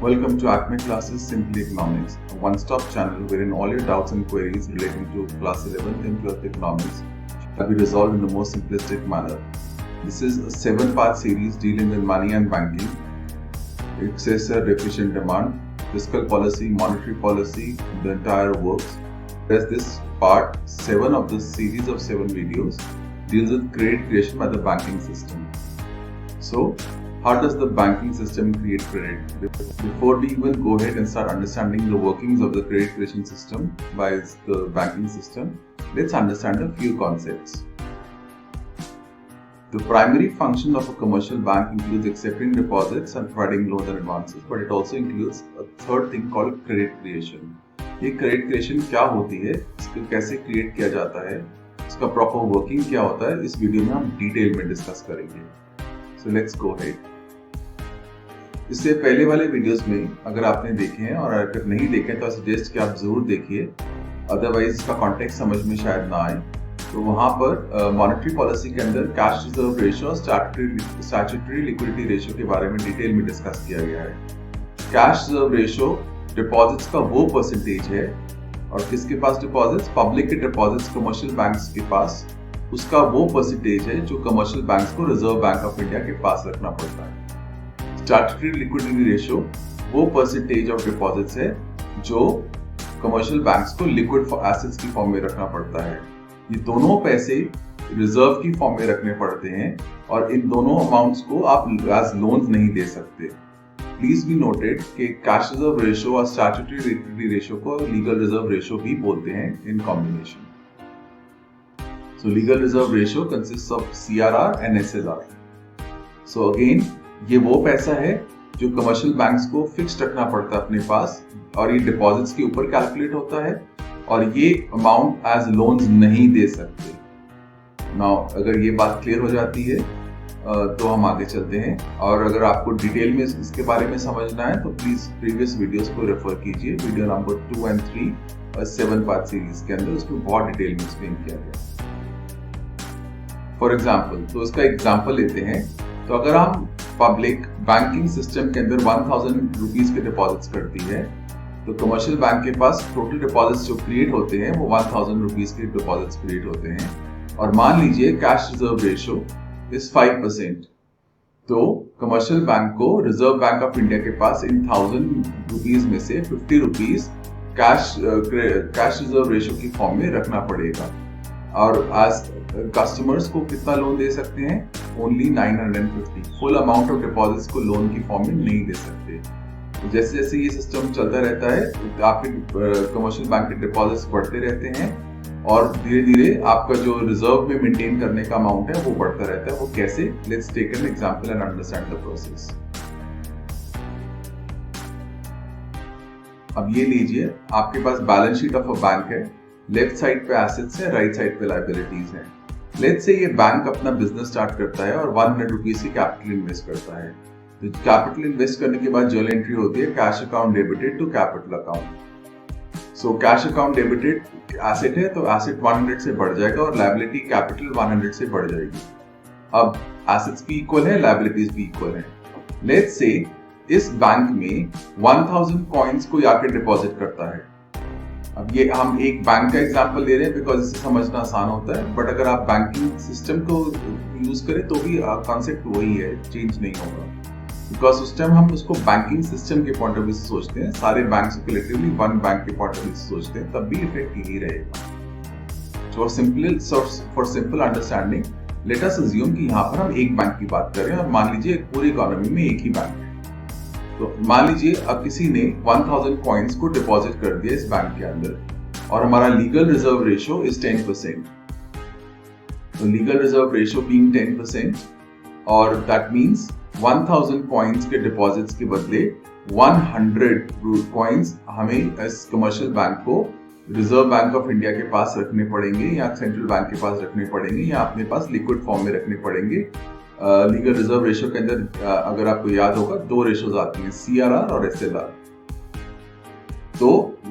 Welcome to Acme Classes Simply Economics, a one-stop channel wherein all your doubts and queries relating to class 11th and 12th economics shall be resolved in the most simplistic manner. This is a 7-part series dealing with money and banking, excessive efficient demand, fiscal policy, monetary policy, the entire works. Whereas this part 7 of this series of 7 videos deals with credit creation by the banking system. So, how does the banking system create credit? Before we even go ahead and start understanding the workings of the credit creation system by the banking system, let's understand a few concepts. The primary function of a commercial bank includes accepting deposits and providing loans and advances, but it also includes a third thing called credit creation. ये credit creation क्या होती है, इसको कैसे create किया जाता है, इसका proper working क्या होता है, इस वीडियो में हम डिटेल में डिस्कस करेंगे. So let's go ahead. इससे पहले वाले वीडियोस में अगर आपने देखे हैं और अगर नहीं देखे तो सजेस्ट कि आप जरूर देखिए, अदरवाइज इसका कॉन्टेक्स्ट समझ में शायद ना आए. तो वहाँ पर मॉनेटरी पॉलिसी के अंदर कैश रिजर्व रेशियो और स्टैट्यूटरी लिक्विडिटी रेशियो के बारे में डिटेल में डिस्कस किया गया है. कैश रिजर्व रेशियो डिपॉजिट्स का वो परसेंटेज है, और किसके पास डिपॉजिट्स? पब्लिक के डिपॉजिट्स कमर्शियल बैंक्स के पास, उसका वो परसेंटेज है जो कमर्शियल बैंक्स को रिजर्व बैंक ऑफ इंडिया के पास रखना पड़ता है. स्टैट्यूटरी लिक्विडिटी रेशियो वो परसेंटेज ऑफ डिपॉजिट्स है जो कमर्शियल बैंक्स को लिक्विड एसेट्स की फॉर्म में रखना पड़ता है. ये दोनों पैसे रिजर्व की फॉर्म में रखने पड़ते हैं और इन दोनों अमाउंट्स को आप एज लोन्स नहीं दे सकते. प्लीज बी नोटेड कि कैश रिजर्व रेशियो और स्टैट्यूटरी लिक्विडिटी रेशियो को लीगल रिजर्व रेशियो भी बोलते हैं in combination. So legal reserve ratio consists of CRR and SLR. So again, ये वो पैसा है जो कमर्शियल बैंक्स को फिक्स्ड रखना पड़ता है अपने पास, और ये डिपॉजिट्स के ऊपर कैलकुलेट होता है और ये अमाउंट एज लोन्स नहीं दे सकते. नाउ अगर ये बात क्लियर हो जाती है तो हम आगे चलते हैं, और अगर आपको डिटेल में इसके बारे में समझना है तो प्लीज प्रीवियस वीडियोस को रेफर कीजिए. वीडियो नंबर 2 and 3 और 7 पार्ट सीरीज के अंदर उसमें बहुत डिटेल में एक्सप्लेन किया गया. फॉर एग्जाम्पल, तो इसका एग्जाम्पल लेते हैं. तो अगर हम पब्लिक बैंकिंग सिस्टम के अंदर 1000 रुपीज के डिपॉजिट्स करती है, तो कमर्शियल बैंक के पास टोटल डिपॉजिट्स जो क्रिएट होते हैं वो 1000 रुपीज के डिपॉजिट्स क्रिएट होते हैं. और मान लीजिए कैश रिजर्व रेशियो इज 5%. तो कमर्शियल बैंक को रिजर्व बैंक ऑफ इंडिया के पास इन 1000 रुपीज में से 50 रुपीज कैश रिजर्व रेशियो की फॉर्म में रखना पड़ेगा. और आज कस्टमर्स को कितना लोन दे सकते हैं? Only 950. Full amount of deposits को लोन की फॉर्म में नहीं दे सकते. जैसे जैसे ये सिस्टम चलता रहता है, आपके कमर्शियल बैंक के डिपॉजिट्स बढ़ते रहते हैं और धीरे धीरे आपका जो रिजर्व में मेंटेन करने का अमाउंट है वो बढ़ता रहता है. वो कैसे? Let's take an example and understand the process. अब ये लीजिए, आपके पास balance sheet of a bank है. लेफ्ट साइड पे एसेट्स है, राइट साइड पे लायबिलिटीज है. लेट्स से ये बैंक अपना बिजनेस स्टार्ट करता है और 100 रुपीज की कैपिटल इन्वेस्ट करता है. तो कैपिटल इन्वेस्ट करने के बाद जर्नल एंट्री होती है cash account debited to capital account. So cash account debited asset है तो एसेट 100 से बढ़ जाएगा और लायबिलिटी कैपिटल 100 से बढ़ जाएगी. अब एसेट्स भी इक्वल है, लायबिलिटीज भी इक्वल है. लेट्स से इस बैंक में 1000 कॉइन्स को आके डिपॉजिट करता है. अब ये हम एक बैंक का एग्जांपल ले रहे हैं बिकॉज इसे समझना आसान होता है, बट अगर आप बैंकिंग सिस्टम को यूज करें तो भी कॉन्सेप्ट वही है, चेंज नहीं होगा. बिकॉज उस टाइम हम उसको बैंकिंग सिस्टम के पॉइंट ऑफ व्यू से सोचते हैं, सारे बैंक्स को कलेक्टिवली वन बैंक के पॉइंट ऑफ व्यू से सोचते हैं, तब भी इफेक्ट यही रहेगा. For simple understanding, let us assume कि यहाँ पर हम एक बैंक की बात कर रहे हैं और मान लीजिए पूरी इकोनॉमी में एक ही बैंक है. तो मान लीजिए अब किसी ने 1000 कॉइन्स को डिपॉजिट कर दिया इस बैंक के अंदर और हमारा लीगल रिजर्व रेशियो इज 10%. तो लीगल रिजर्व रेशियो बीइंग 10%, और दैट मींस 1000 कॉइन्स के डिपॉजिट्स के बदले 100 कॉइन्स हमें इस कमर्शियल बैंक को रिजर्व बैंक ऑफ इंडिया के पास रखने पड़ेंगे या सेंट्रल बैंक के पास रखने पड़ेंगे या अपने पास लिक्विड फॉर्म में रखने पड़ेंगे. लीगल रिजर्व रेशियो के अंदर अगर आपको याद होगा 2 रेशियोज आती हैं, CRR और SLR. तो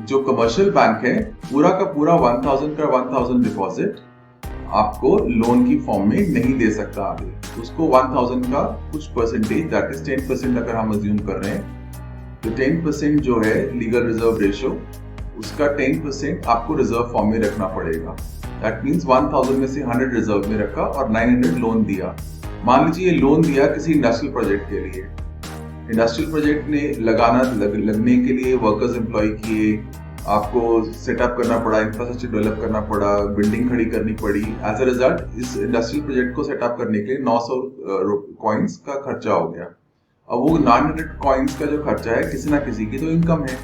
जो कमर्शियल बैंक है पूरा का पूरा 1000 डिपॉजिट आपको लोन की फॉर्म में नहीं दे सकता आगे. उसको 1000 का कुछ परसेंटेज, दैट इज 10% अगर हम अज्यूम कर रहे हैं, तो 10% जो है लीगल रिजर्व रेशो, उसका 10% आपको रिजर्व फॉर्म में रखना पड़ेगा। दैट मीन्स 1000 में से 100 रिजर्व में रखा और 900 लोन दिया। मान लीजिए ये लोन दिया किसी इंडस्ट्रियल प्रोजेक्ट के लिए। इंडस्ट्रियल प्रोजेक्ट ने लगने के लिए वर्कर्स एम्प्लॉय किए, आपको सेटअप करना पड़ा, इंफ्रास्ट्रक्चर डेवलप करना पड़ा, बिल्डिंग खड़ी करनी पड़ी। एज अ रिजल्ट इस इंडस्ट्रियल प्रोजेक्ट को सेटअप करने के लिए 900 कॉइन्स का खर्चा हो गया। अब वो 900 कॉइन्स का जो खर्चा है किसी ना किसी की तो इनकम है।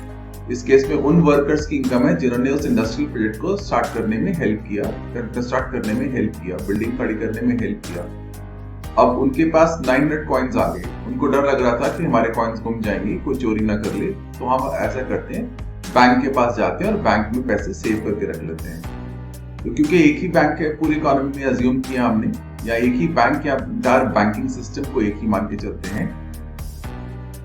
इस केस में उन वर्कर्स की इनकम है जिन्होंने उस इंडस्ट्रियल प्रोजेक्ट को स्टार्ट करने में हेल्प किया, कंस्ट्रक्ट करने में हेल्प किया, बिल्डिंग खड़ी करने में हेल्प किया। अब उनके पास 900 कॉइन्स आ गए। उनको डर लग रहा था कि हमारे कॉइन्स गुम जाएंगे, कोई चोरी ना कर ले, तो हम ऐसा करते हैं, बैंक के पास जाते हैं और बैंक में पैसे सेव करके रख लेते हैं। तो क्योंकि एक ही बैंक है पूरी इकोनॉमी में अज्यूम किया हमने, या एक ही बैंक या बैंकिंग सिस्टम को एक ही मान के चलते हैं,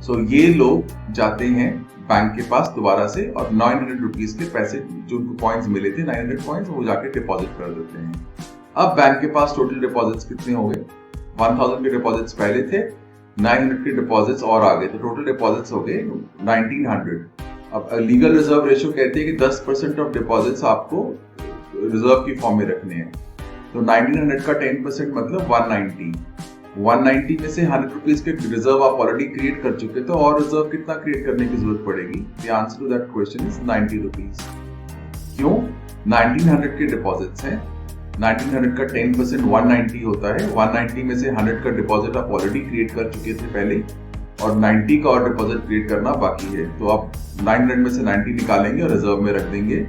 सो ये लोग जाते हैं बैंक के पास दोबारा से और 900 रुपीज के पैसे जो उनको कॉइन्स मिले थे, 900 कॉइन्स, वो जाके डिपॉजिट कर देते हैं। अब बैंक के पास टोटल डिपॉजिट्स कितने हो गए? 1000 के डिपॉजिट्स पहले थे, 900 के डिपॉजिट्स और आ गए, तो टोटल डिपॉजिट्स हो गए 1900। अब लीगल रिजर्व रेशो कहते हैं कि 10% ऑफ डिपॉजिट्स आपको रिजर्व की फॉर्म में रखने हैं। तो 1900 का 10% मतलब 190। 190 में से 100 रुपीज के रिजर्व आप ऑलरेडी क्रिएट कर चुके, तो और रिजर्व कितना क्रिएट करने की जरूरत पड़ेगी? The answer to that question is 90 rupees. क्यों? 1900 के डिपॉजिट्स हैं, 1900 का 10% 190 होता है। 190 में से 100 का डिपॉजिट आप ऑलरेडी क्रिएट कर चुके थे पहले, और 90 का और डिपॉजिट क्रिएट करना बाकी है। तो आप 900 में से 90 निकालेंगे और रिजर्व में रख देंगे,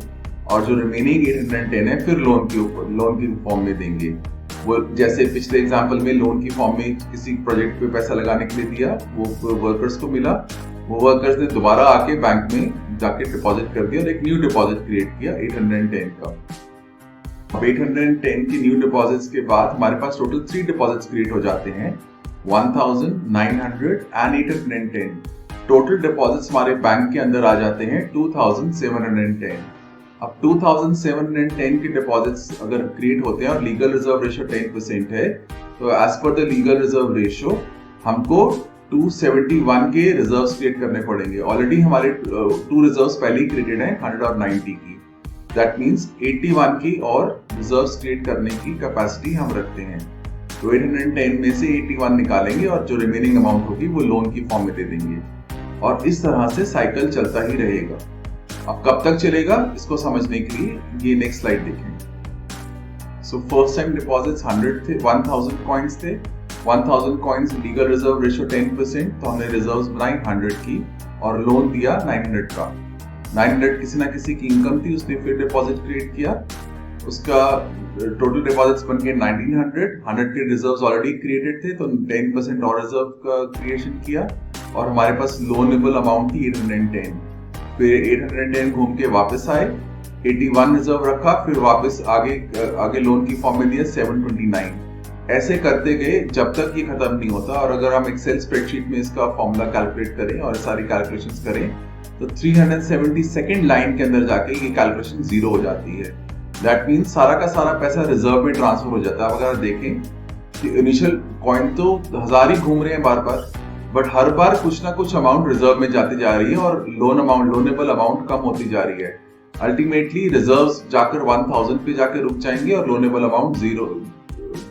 और जो रिमेनिंग 810 है फिर लोन की फॉर्म में देंगे। वो जैसे पिछले एग्जांपल में लोन की फॉर्म में किसी प्रोजेक्ट पे पैसा लगाने के लिए दिया, वो वर्कर्स को मिला, वो वर्कर्स ने दोबारा आके बैंक में जाके डिपॉजिट कर दिया और एक न्यू डिपॉजिट क्रिएट किया 810 का। अब 810 की न्यू डिपॉजिट्स के बाद हमारे पास टोटल 3 डिपॉजिट्स क्रिएट हो जाते हैं, 1000, 900 एंड 810। टोटल डिपॉजिट्स हमारे बैंक के अंदर आ जाते हैं 2710। अब 2710 के डिपॉजिट्स अगर क्रिएट होते हैं और लीगल रिजर्व रेशो 10% है, तो as per the legal reserve ratio हमको 271 के रिजर्व्स क्रिएट करने पड़ेंगे। ऑलरेडी हमारे 2 रिजर्व्स पहले ही क्रिएटेड हैं 100 और 90 की। दैट मींस 81 की और रिजर्व्स क्रिएट करने की कैपेसिटी हम रखते हैं। तो 810 में से 81 निकालेंगे और जो रिमेनिंग अमाउंट होगी वो लोन की फॉर्म में दे देंगे, और इस तरह से साइकिल चलता ही रहेगा। अब कब तक चलेगा इसको समझने के लिए ये नेक्स्ट स्लाइड देखें। सो फर्स्ट टाइम डिपॉजिट्स 100 थे, 1000 कॉइन्स थे, 1000 कॉइन्स लीगल रिजर्व रेशो 10%, तो हमने रिजर्व्स बनाई 100 की और लोन दिया 900 का। 900 किसी ना किसी की इनकम थी, उसने फिर डिपॉजिट क्रिएट किया, उसका टोटल डिपॉजिट्स बन गए 1900। 100 के रिजर्व्स ऑलरेडी क्रिएटेड थे, तो 10% और रिजर्व का क्रिएशन किया, और हमारे पास लोनेबल अमाउंट थी 810। फिर 810 घूम के वापस आए, 81 रिजर्व रखा, फिर वापस आगे लोन की फॉर्म में दिया 729। ऐसे करते गए जब तक ये खत्म नहीं होता। और अगर हम एक्सेल स्प्रेडशीट में इसका फॉर्मूला कैलकुलेट करें और सारी कैलकुलेशंस करें, तो 372nd लाइन के अंदर जाके ये कैलकुलेशन जीरो हो जाती है। दैट मीन्स सारा का सारा पैसा रिजर्व में ट्रांसफर हो जाता है। अगर देखें कि इनिशियल कॉइन तो 1000 ही घूम रहे हैं बार बार, बट हर बार कुछ ना कुछ अमाउंट रिजर्व में जाती जा रही है और लोनेबल अमाउंट कम होती जा रही है। अल्टीमेटली रिजर्व्स जाकर 1000 पे जाकर रुक जाएंगे और लोनेबल अमाउंट जीरो,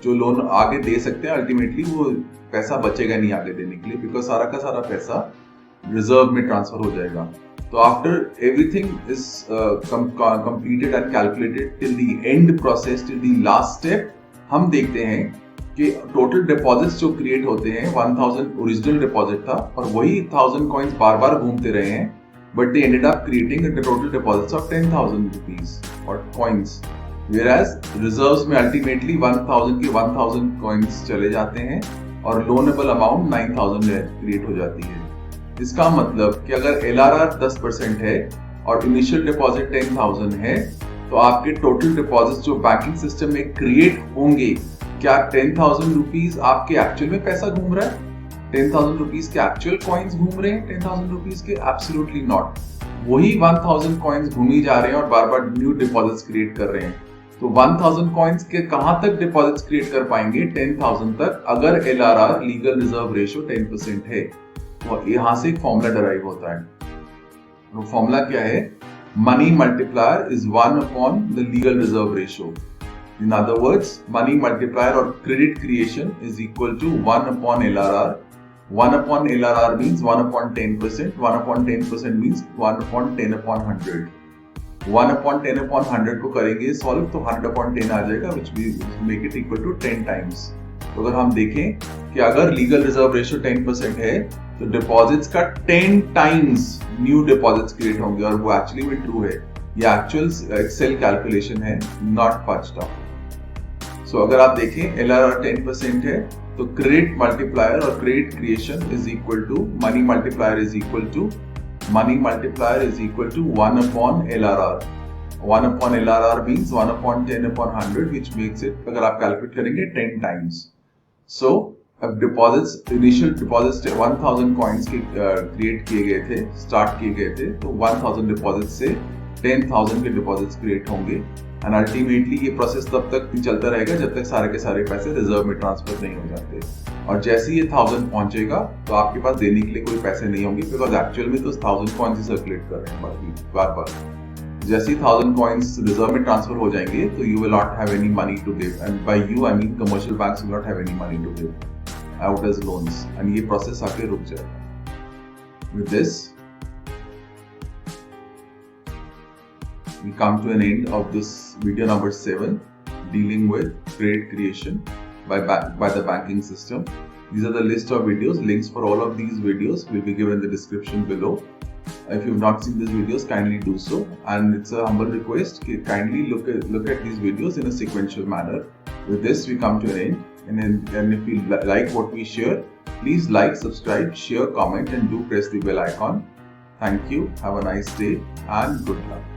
जो लोन आगे दे सकते हैं अल्टीमेटली वो पैसा बचेगा नहीं आगे देने के लिए, बिकॉज सारा का सारा पैसा रिजर्व में ट्रांसफर हो जाएगा। तो after everything is completed and calculated till the end process, till the last step, हम देखते हैं कि टोटल डिपॉजिट्स जो क्रिएट होते हैं 1000 ओरिजिनल डिपॉजिट था और वही 1000 कॉइन्स बार बार घूमते रहे हैं, but they ended up creating the total deposits of 10,000 rupees और कॉइन्स, whereas रिजर्व्स में अल्टीमेटली 1000 के 1000 कॉइन्स चले जाते हैं और लोनेबल अमाउंट 9000 क्रिएट हो जाती है। इसका मतलब कि अगर LRR 10% है और इनिशियल डिपॉजिट 10,000 है, तो आपके टोटल डिपॉजिट्स जो बैंकिंग सिस्टम में क्रिएट होंगे, क्या 10,000 रुपीज आपके एक्चुअल में पैसा घूम रहा है? 10,000 रुपीज के एक्चुअल कॉइन्स घूम रहे हैं 10,000 रुपीज के? Absolutely not. वही 1000 कॉइन्स घूमी जा रहे हैं और बार बार न्यू डिपॉजिट्स क्रिएट कर रहे हैं। तो 1000 कॉइन्स के कहां तक डिपॉजिट्स क्रिएट कर पाएंगे? 10,000 तक, अगर LRR लीगल रिजर्व रेशो 10% है। तो यहाँ से एक फॉर्मूला डराइव होता है। वो फॉर्मूला क्या है? Money multiplier is 1 upon the legal reserve ratio. In other words, money multiplier or credit creation is equal to 1 upon LRR. 1 upon LRR means 1 upon 10%. 1 upon 10% means 1 upon 10 upon 100. 1 upon 10 upon 100 को करेंगे solve तो 100 upon 10 आ जाएगा, which will make it equal to 10 times. तो अगर हम देखें कि अगर लीगल रिजर्व रेशियो 10% है तो डिपॉजिट्स का 10 टाइम्स न्यू डिपॉजिट्स क्रिएट होंगे, और वो एक्चुअली में ट्रू है। ये एक्चुअल एक्सेल कैलकुलेशन है, नॉट पच्ड अप। सो अगर आप देखें LRR 10% है तो क्रेडिट मल्टीप्लायर और credit creation is equal to money multiplier is equal to 1 upon LRR। 1 upon LRR means 1 upon 10 upon 100, which makes it, अगर आप कैलकुलेट करेंगे 10 times। सो अब डिपॉजिट्स, इनिशियल डिपॉजिट्स 1000 कॉइन्स के क्रिएट किए गए थे, स्टार्ट किए गए थे, तो 1000 डिपॉजिट से 10,000 के डिपॉजिट्स क्रिएट होंगे, एंड अल्टीमेटली ये प्रोसेस तब तक चलता रहेगा जब तक सारे के सारे पैसे रिजर्व में ट्रांसफर नहीं हो जाते। और जैसे ही ये 1000 पहुंचेगा तो आपके पास देने के लिए कोई पैसे नहीं होंगे, बिकॉज एक्चुअल में तो 1000 कॉइन्स ही सर्कुलेट कर रहे हैं बार। जैसे ही 1000 कॉइन्स रिजर्व में ट्रांसफर हो जाएंगे तो you will not have any money to give, and by you I mean commercial banks will not have any money to give out as loans, and ये प्रोसेस आके रुक जाएगा। विद दिस we come to an end of this video number 7, dealing with credit creation by the banking system. These are the list of videos. Links for all of these videos will be given in the description below. If you've not seen these videos, kindly do so. And it's a humble request, kindly look at these videos in a sequential manner. With this, we come to an end. And if you like what we share, please like, subscribe, share, comment, and do press the bell icon. Thank you. Have a nice day and good luck.